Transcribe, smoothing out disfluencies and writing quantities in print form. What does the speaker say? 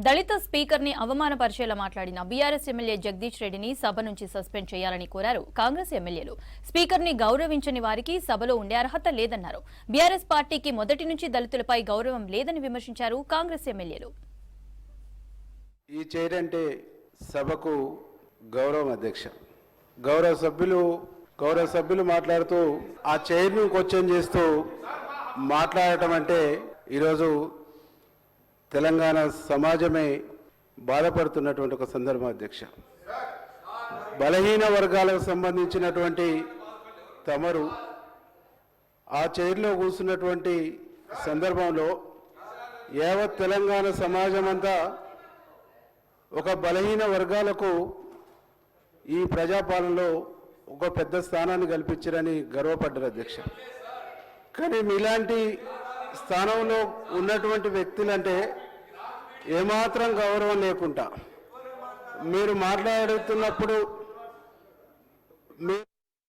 దళిత speaker ని అవమానపరిచేలా మాట్లాడిన BRS MLA Jagadish రెడ్డిని సభ నుంచి సస్పెండ్ చేయాలని కోరారు కాంగ్రెస్ ఎమ్మెల్యేలు. స్పీకర్ ని గౌరవించని వారికి సభలో ఉండే అర్హత లేదన్నారు. బీఆర్ఎస్ పార్టీకి మొదటి నుంచి దళితులపై గౌరవం లేదని విమర్శించారు కాంగ్రెస్ ఎమ్మెల్యేలు. ఈ చైర్ అంటే సభకు గౌరవం అధ్యక్ష. గౌరవ సభ్యులు మాట్లాడుతూ ఆ చైర్ను క్వశ్చన్ చేస్తూ మాట్లాడటం అంటే ఈరోజు తెలంగాణ సమాజమే బాధపడుతున్నటువంటి ఒక సందర్భం అధ్యక్ష. బలహీన వర్గాలకు సంబంధించినటువంటి తమరు ఆ చైర్లో కూర్చున్నటువంటి సందర్భంలో యావత్ తెలంగాణ సమాజం అంతా ఒక బలహీన వర్గాలకు ఈ ప్రజాపాలనలో ఒక పెద్ద స్థానాన్ని కల్పించారని గర్వపడ్డారు అధ్యక్ష. కానీ మీలాంటి స్థానంలో ఉన్నటువంటి వ్యక్తులంటే ఏమాత్రం గౌరవం లేకుండా మీరు మాట్లాడుతున్నప్పుడు